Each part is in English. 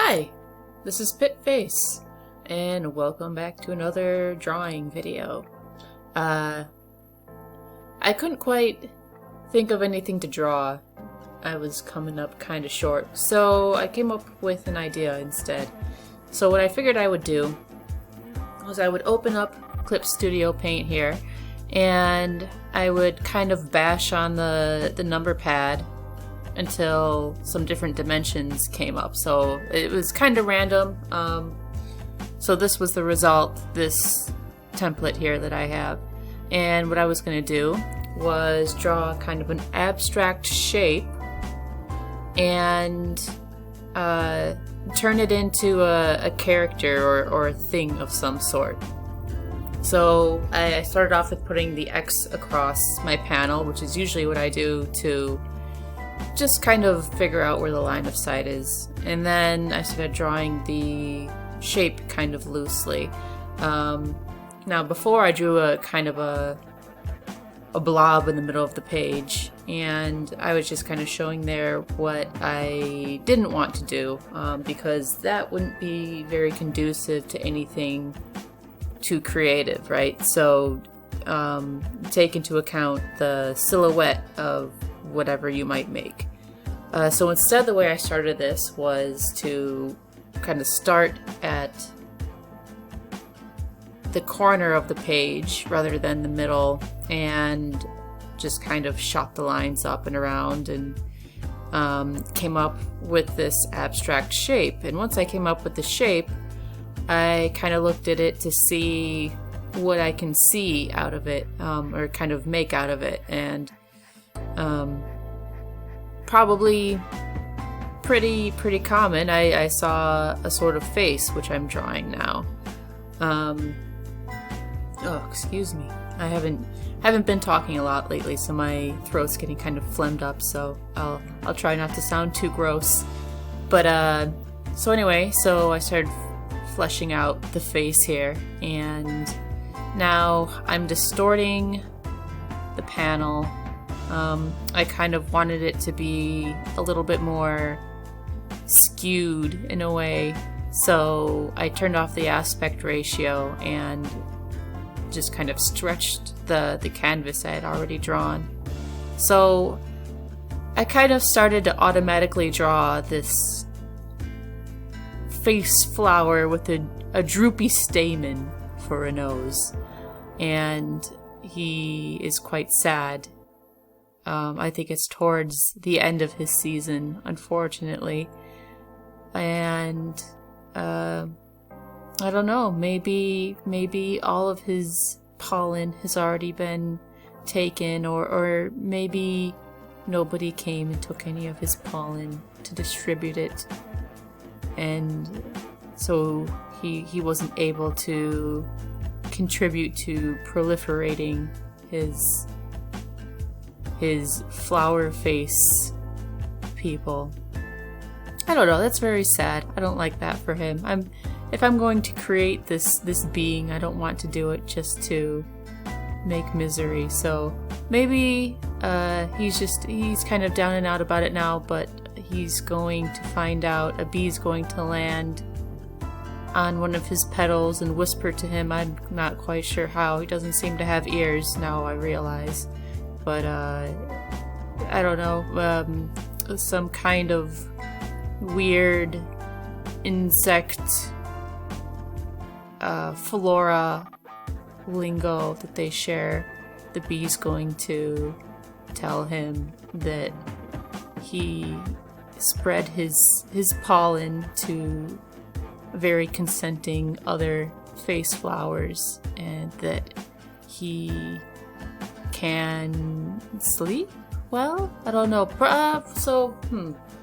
Hi, this is Pitface, and welcome back to another drawing video. I couldn't quite think of anything to draw. I was coming up kind of short, so I came up with an idea instead. So what I figured I would do was I would open up Clip Studio Paint here, and I would kind of bash on the number pad until some different dimensions came up. So it was kind of random. So this was the result, this template here that I have. And what I was going to do was draw kind of an abstract shape and turn it into a character or a thing of some sort. So I started off with putting the X across my panel, which is usually what I do to just kind of figure out where the line of sight is. And then I started drawing the shape kind of loosely. Now before I drew a kind of a blob in the middle of the page, and I was just kind of showing there what I didn't want to do, because that wouldn't be very conducive to anything too creative, right? So take into account the silhouette of whatever you might make. So instead, the way I started this was to kind of start at the corner of the page rather than the middle, and just kind of shot the lines up and around, and came up with this abstract shape. And once I came up with the shape, I kind of looked at it to see what I can see out of it, or kind of make out of it, and probably pretty common. I saw a sort of face, which I'm drawing now. Oh, excuse me. I haven't been talking a lot lately, so my throat's getting kind of phlegmed up. So I'll try not to sound too gross. But so anyway, so I started fleshing out the face here, and now I'm distorting the panel. I kind of wanted it to be a little bit more skewed in a way, so I turned off the aspect ratio and just kind of stretched the canvas I had already drawn. So I kind of started to automatically draw this face flower with a droopy stamen for a nose, and he is quite sad. I think it's towards the end of his season, unfortunately. And I don't know, maybe all of his pollen has already been taken, or maybe nobody came and took any of his pollen to distribute it, and so he wasn't able to contribute to proliferating his flower face people. I don't know, that's very sad. I don't like that for him. If I'm going to create this being, I don't want to do it just to make misery. So maybe he's kind of down and out about it now, but he's going to find out a bee's going to land on one of his petals and whisper to him. I'm not quite sure how. He doesn't seem to have ears now, I realize. But I don't know, some kind of weird insect flora lingo that they share. The bee's going to tell him that he spread his pollen to very consenting other face flowers, and that he can sleep well? I don't know.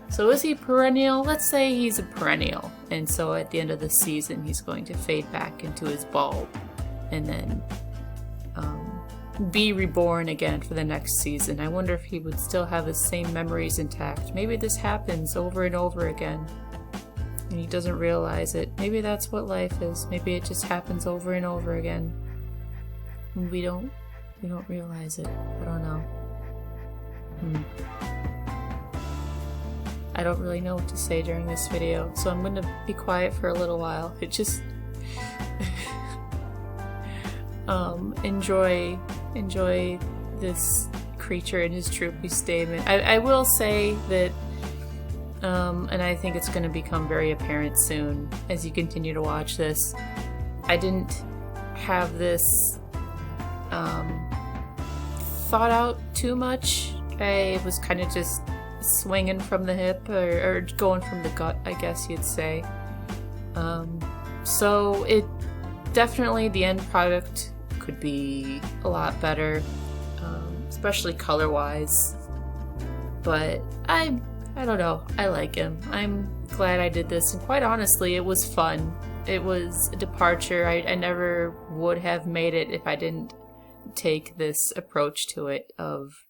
So is he perennial? Let's say he's a perennial, and so at the end of the season he's going to fade back into his bulb and then be reborn again for the next season. I wonder if he would still have his same memories intact. Maybe this happens over and over again and he doesn't realize it. Maybe that's what life is. Maybe it just happens over and over again and we don't realize it. I don't know. I don't really know what to say during this video, so I'm gonna be quiet for a little while. It just enjoy this creature and his droopy statement. I will say that, and I think it's going to become very apparent soon as you continue to watch this, I didn't have this thought out too much. I was kind of just swinging from the hip, or going from the gut, I guess you'd say. So it definitely, the end product could be a lot better, especially color-wise. But I don't know. I like him. I'm glad I did this, and quite honestly, it was fun. It was a departure. I never would have made it if I didn't take this approach to it of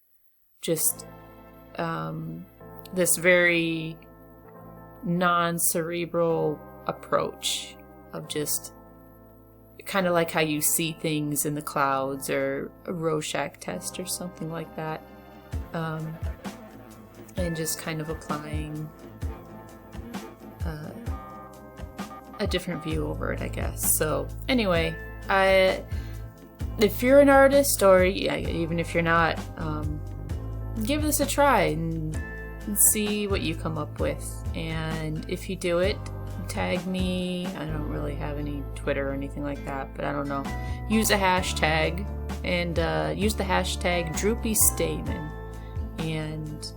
just this very non-cerebral approach of just kind of like how you see things in the clouds, or a Rorschach test or something like that, and just kind of applying a different view over it, I guess. So anyway, if you're an artist, or even if you're not, give this a try and see what you come up with. And if you do it, tag me. I don't really have any Twitter or anything like that, but I don't know. Use a hashtag, and use the hashtag Droopy Stamen, and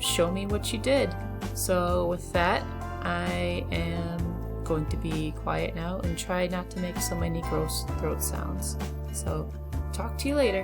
show me what you did. So with that, I am going to be quiet now and try not to make so many gross throat sounds. So talk to you later.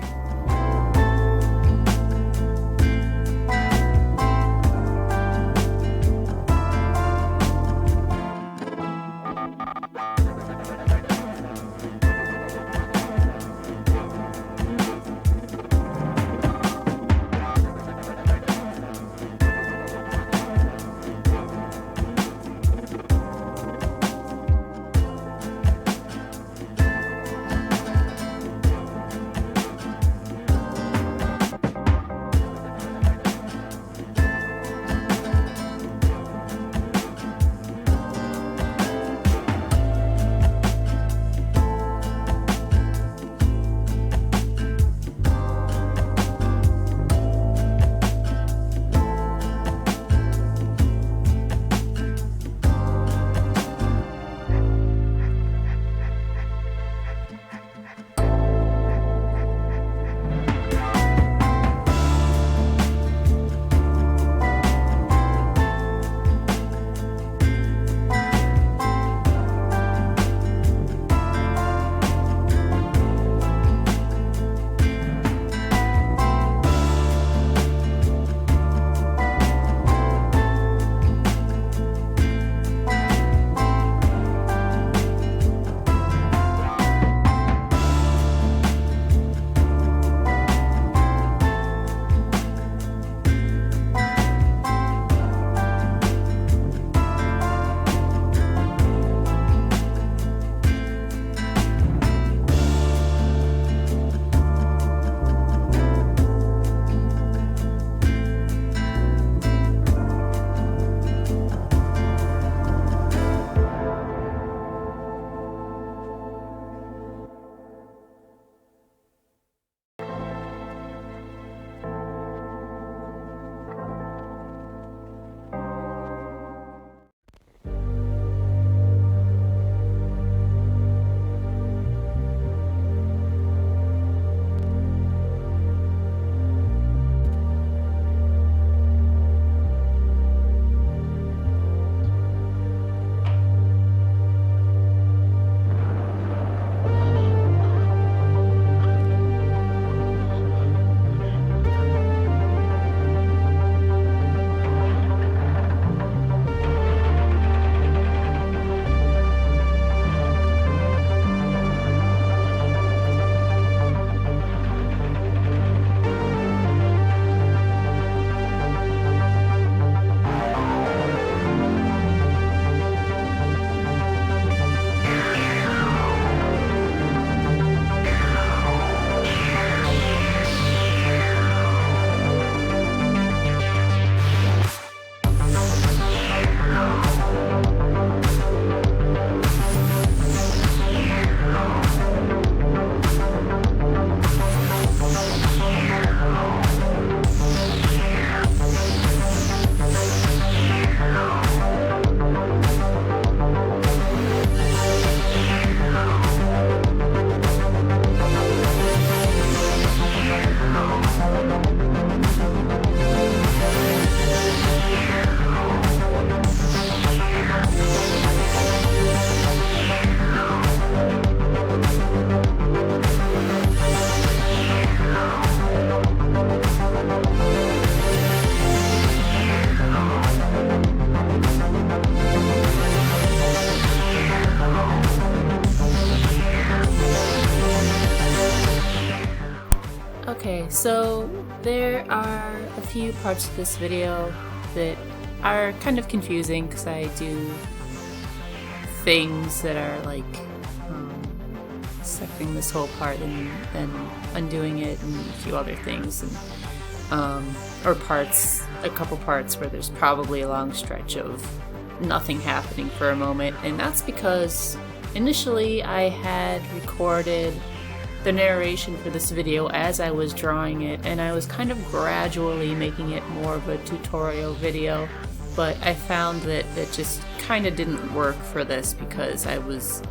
There are a few parts of this video that are kind of confusing because I do things that are like secting this whole part and then undoing it and a few other things, and or parts, a couple parts where there's probably a long stretch of nothing happening for a moment, and that's because initially I had recorded the narration for this video as I was drawing it, and I was kind of gradually making it more of a tutorial video, but I found that that just kind of didn't work for this because I was,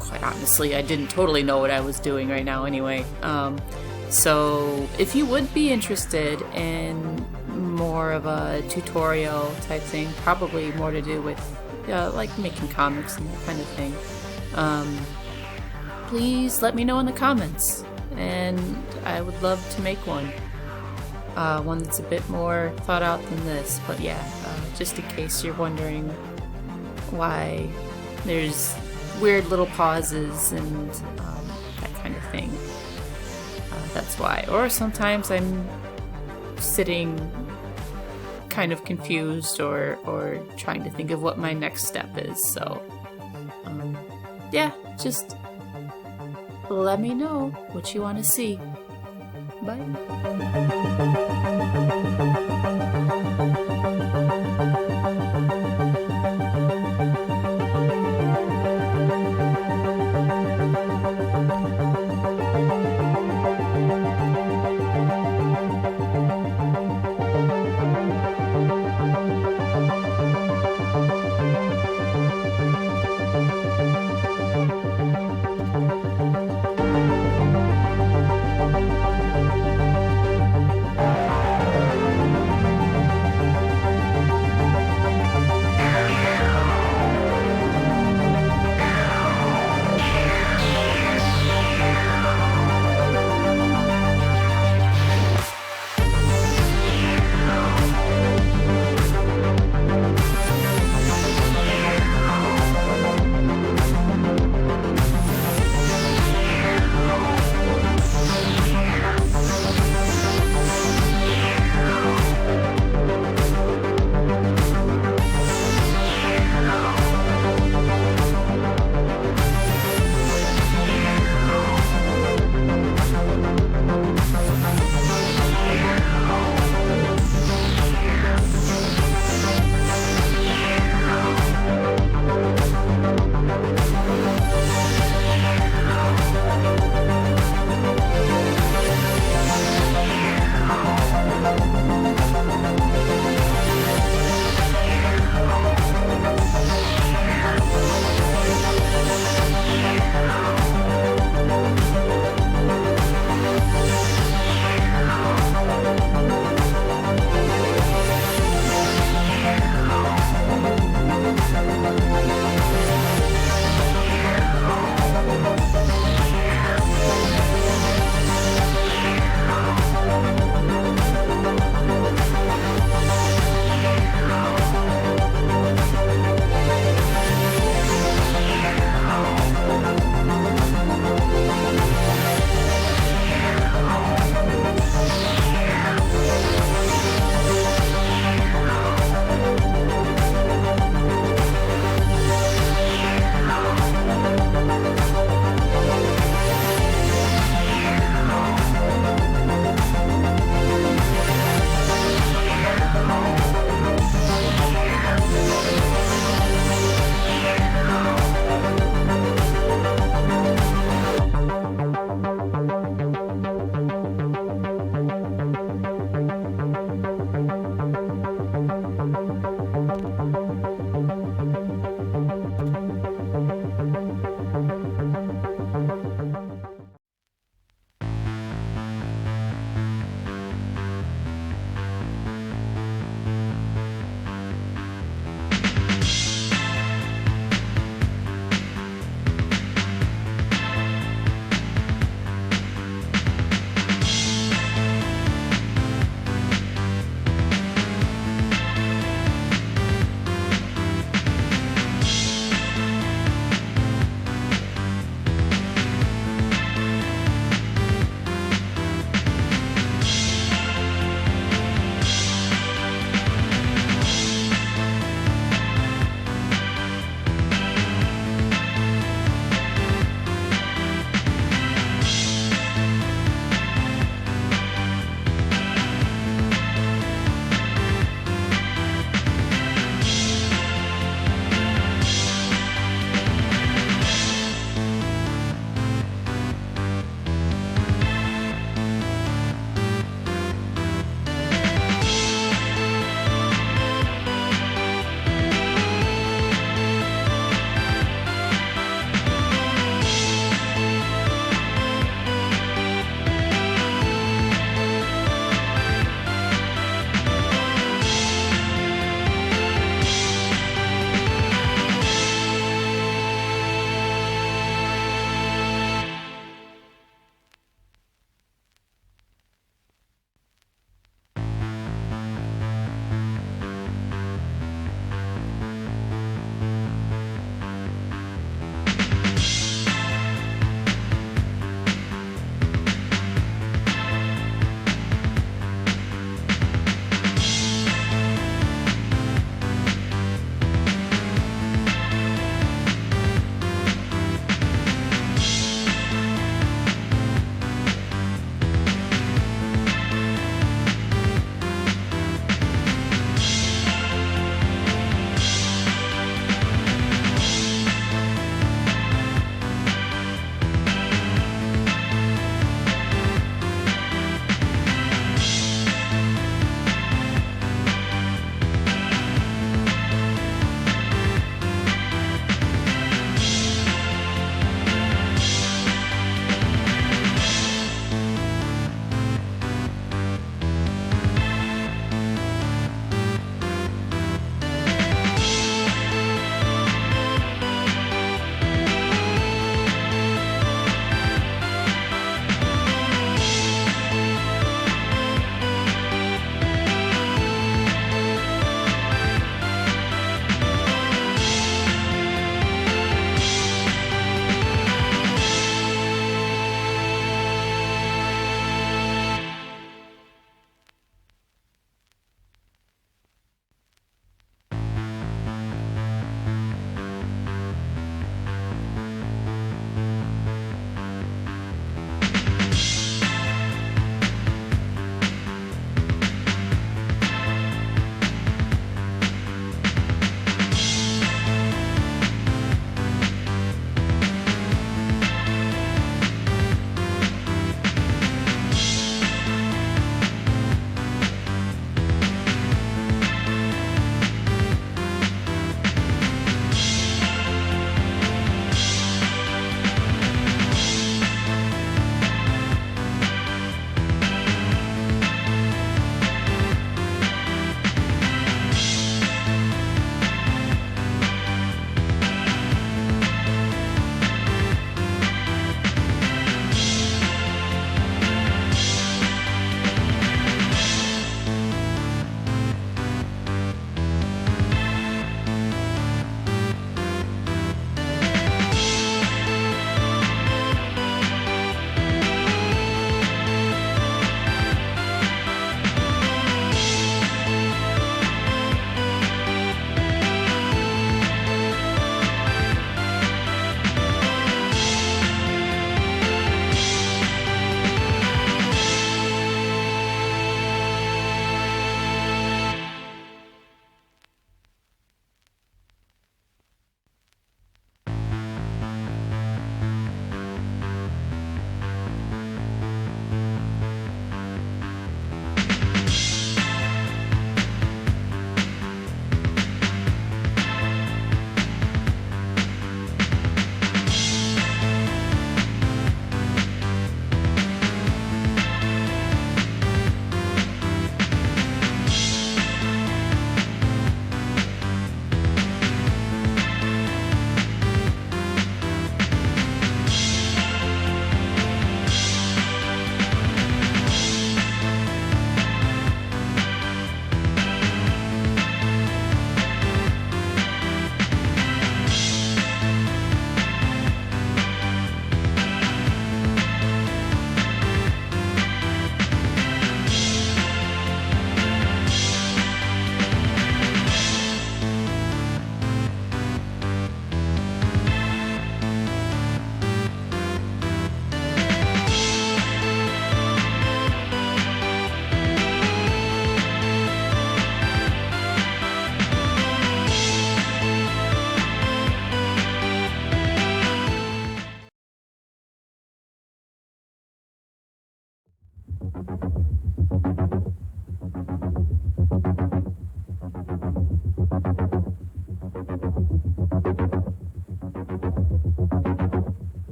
quite honestly, I didn't totally know what I was doing right now anyway. So if you would be interested in more of a tutorial type thing, probably more to do with like making comics and that kind of thing, please let me know in the comments, and I would love to make one. One that's a bit more thought out than this, but yeah, just in case you're wondering why there's weird little pauses and that kind of thing. That's why. Or sometimes I'm sitting kind of confused or trying to think of what my next step is, so yeah, just let me know what you want to see. Bye.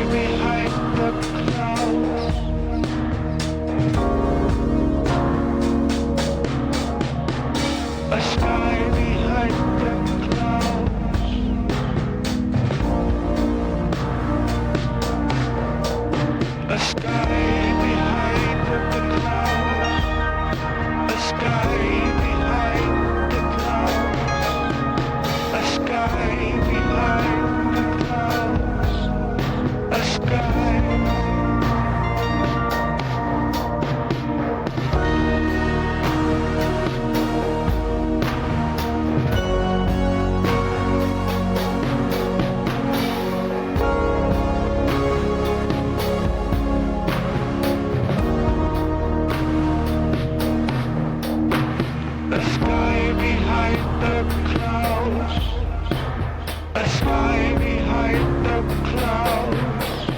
behind the clouds. A sky behind the clouds. A sky behind the clouds. A sky behind the clouds. A sky behind the clouds. A sky. A sky behind the clouds. A sky behind the clouds.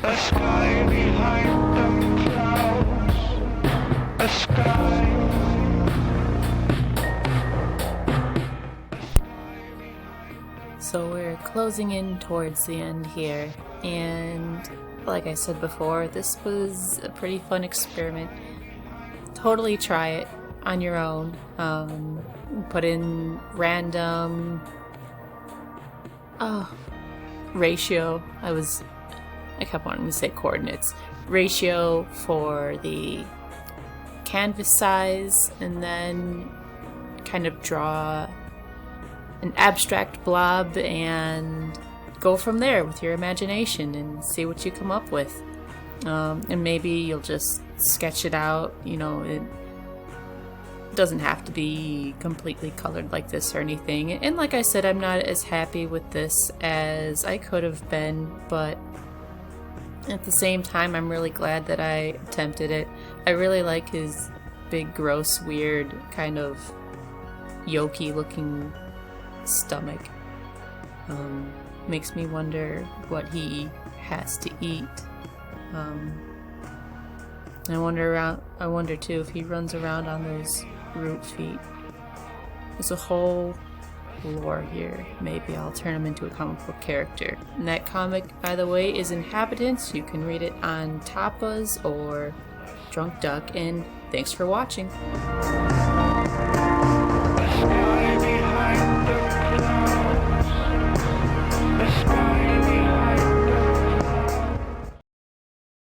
A sky behind the clouds. A sky. So we're closing in towards the end here, and like I said before, this was a pretty fun experiment. Totally try it on your own. Put in random ratio. I kept wanting to say coordinates. Ratio for the canvas size, and then kind of draw an abstract blob and go from there with your imagination and see what you come up with. And maybe you'll just sketch it out. You know, it doesn't have to be completely colored like this or anything. And like I said, I'm not as happy with this as I could have been, but at the same time, I'm really glad that I attempted it. I really like his big, gross, weird, kind of yolky looking stomach. Makes me wonder what he has to eat. I wonder too if he runs around on those root feet. There's a whole lore here. Maybe I'll turn him into a comic book character. And that comic, by the way, is Inhabitants. You can read it on Tapas or Drunk Duck. And thanks for watching.